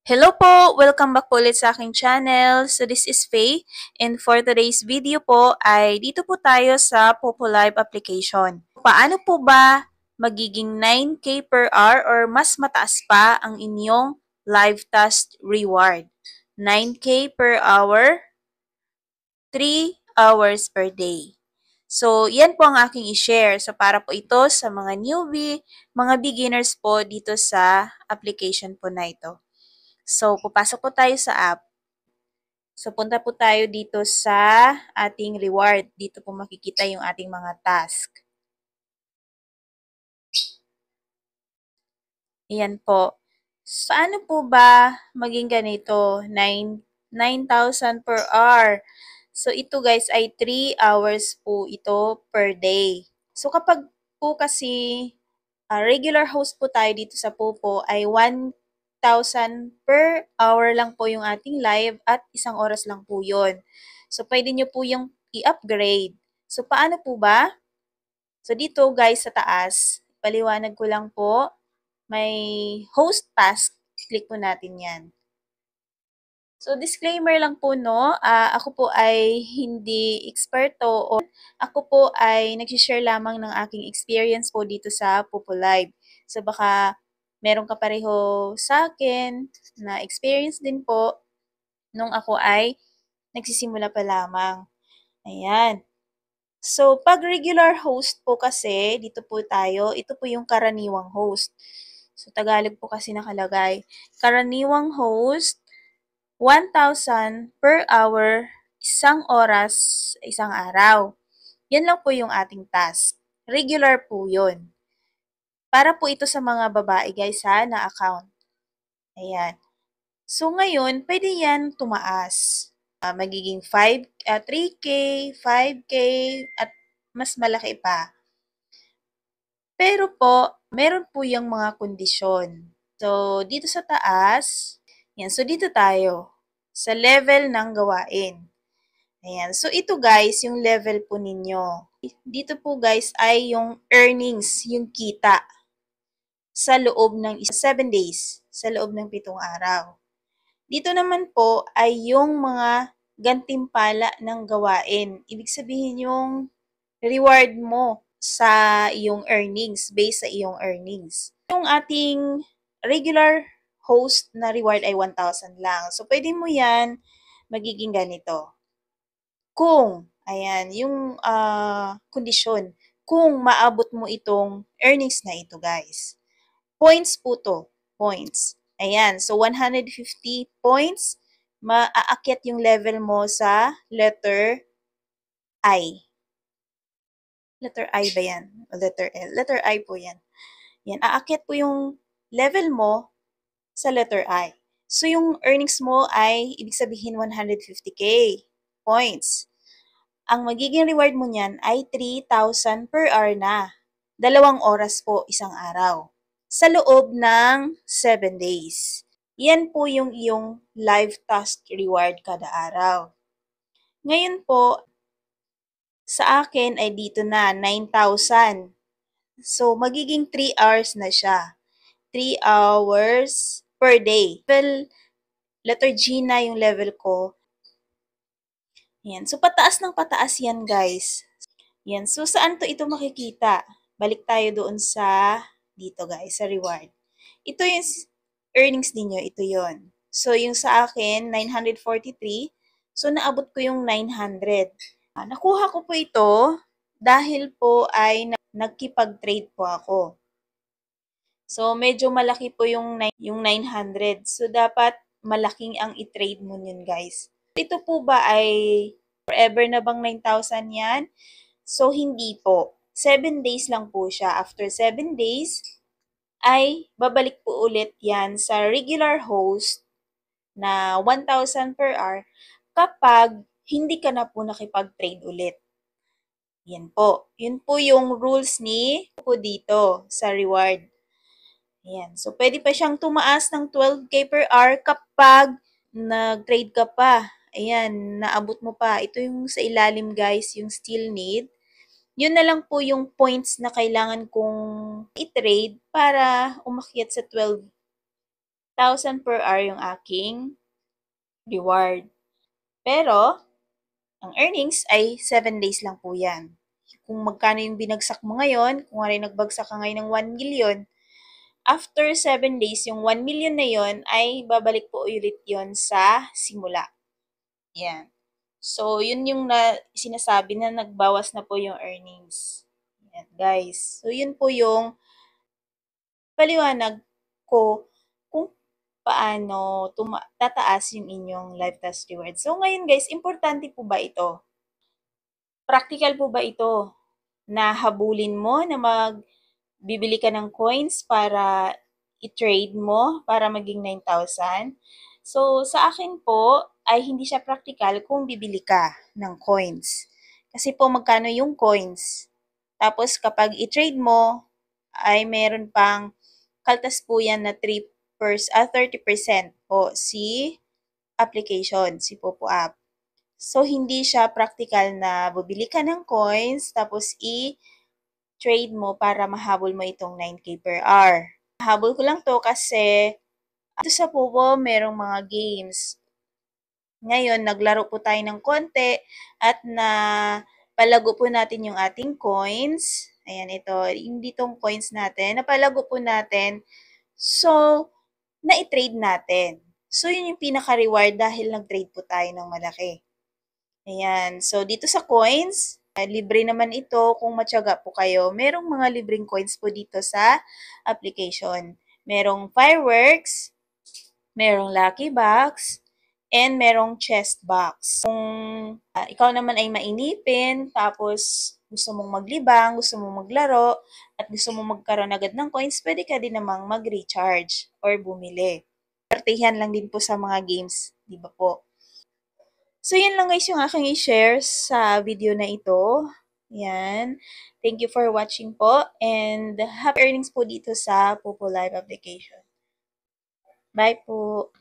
Hello po! Welcome back po ulit sa aking channel. So this is Faye and for today's video po ay dito po tayo sa Popo Live application. Paano po ba magiging 9K per hour or mas mataas pa ang inyong live task reward? 9K per hour, 3 hours per day. So, yan po ang aking i-share. So, para po ito sa mga newbie, mga beginners po dito sa application po na ito. So, papasok po tayo sa app. So, punta po tayo dito sa ating reward. Dito po makikita yung ating mga task. Ayan po. So, paano po ba maging ganito? 9,000 per hour. So, ito guys ay 3 hours po ito per day. So, kapag po kasi regular host po tayo dito sa Popo ay 1,000 per hour lang po yung ating live at isang oras lang po yun. So, pwede nyo po yung i-upgrade. So, paano po ba? So, dito guys sa taas, paliwanag ko lang po, may host task. Click po natin yan. So, disclaimer lang po, no? Ako po ay hindi eksperto o ako po ay nag-share lamang ng aking experience po dito sa Popo Live. So, baka meron kapareho sa akin na experience din po nung ako ay nagsisimula pa lamang. Ayan. So, pag regular host po kasi, dito po tayo, ito po yung karaniwang host. So, Tagalog po kasi nakalagay. Karaniwang host, 1,000 per hour, isang oras, isang araw. Yan lang po yung ating task. Regular po yun. Para po ito sa mga babae guys ha, na account. Ayan. So ngayon, pwede yan tumaas. Magiging 3K, 5K, at mas malaki pa. Pero po, meron po yung mga kondisyon. So, dito sa taas, yan. So, dito tayo sa level ng gawain. Ayan. So, ito guys, yung level po ninyo. Dito po guys ay yung earnings, yung kita sa loob ng 7 days, sa loob ng 7 araw. Dito naman po ay yung mga gantimpala ng gawain. Ibig sabihin yung reward mo sa iyong earnings, based sa iyong earnings. Yung ating regular host na reward ay 1,000 lang. So, pwede mo yan magiging ganito. Kung, ayan, yung kondisyon, kung maabot mo itong earnings na ito, guys. Points po to. Points. Ayan. So, 150 points, maaakyat yung level mo sa letter I. Letter I ba yan? O letter L? Letter I po yan. Yan. Aakyat po yung level mo sa letter I. So, yung earnings mo ay, ibig sabihin, 150K points. Ang magiging reward mo niyan ay 3,000 per hour na. 2 oras po isang araw. Sa loob ng 7 days. Yan po yung iyong live task reward kada araw. Ngayon po, sa akin ay dito na 9,000. So, magiging 3 hours na siya. 3 hours per day. Letter G na yung level ko. Yan. So, pataas ng pataas yan, guys. Yan. So, saan to ito makikita? Balik tayo doon sa dito, guys, sa reward. Ito yung earnings ninyo. Ito yon. So, yung sa akin, 943. So, naabot ko yung 900. Nakuha ko po ito dahil po ay nagkipag-trade po ako. So, medyo malaki po yung 900. So, dapat malaking ang i-trade mo yun, guys. Ito po ba ay forever na bang 9,000 yan? So, hindi po. 7 days lang po siya. After 7 days, ay babalik po ulit yan sa regular host na 1,000 per hour kapag hindi ka na po nakipag-trade ulit. Yan po. Yun po yung rules ni po dito sa reward. Ayan. So, pwede pa siyang tumaas ng 12K per hour kapag nag-trade ka pa. Ayan, naabot mo pa. Ito yung sa ilalim guys, yung still need. Yun na lang po yung points na kailangan kong i-trade para umakyat sa 1,000 per hour yung aking reward. Pero, ang earnings ay 7 days lang po yan. Kung magkano yung binagsak mo ngayon, kung rin nagbagsak ka ngayon ng 1 million, after 7 days, yung 1 million na yon ay babalik po ulit yon sa simula. Yan. So, yun yung sinasabi na nagbawas na po yung earnings. Yan, guys. So, yun po yung paliwanag ko kung paano tataas yung inyong life task reward. So, ngayon guys, importante po ba ito? Practical po ba ito na habulin mo na bibili ka ng coins para i-trade mo para maging 9,000? So, sa akin po ay hindi siya practical kung bibili ka ng coins. Kasi po magkano yung coins? Tapos kapag i-trade mo, ay meron pang kaltas po yan na 30% po application, si Popo app. So, hindi siya practical na bumili ka ng coins tapos i-trade mo para mahabol mo itong 9K per hour. Habol ko lang to kasi ito sa Popo merong mga games. Ngayon, naglaro po tayo ng konti at na palago po natin yung ating coins. Ayan, ito. Yung ditong coins natin, napalago po natin. So, na-trade natin. So, yun yung pinaka-reward dahil nag-trade po tayo ng malaki. Ayan. So, dito sa coins, libre naman ito kung matyaga po kayo. Merong mga libreng coins po dito sa application. Merong fireworks, merong lucky box, and merong chest box. Kung ikaw naman ay mainipin, tapos gusto mong maglibang, gusto mong maglaro, at gusto mong magkaroon agad ng coins, pwede ka din namang mag-recharge or bumili. Pertihan lang din po sa mga games, di ba po? So, yun lang guys yung aking i-share sa video na ito. Yan. Thank you for watching po and happy earnings po dito sa Popo Live application. Bye po!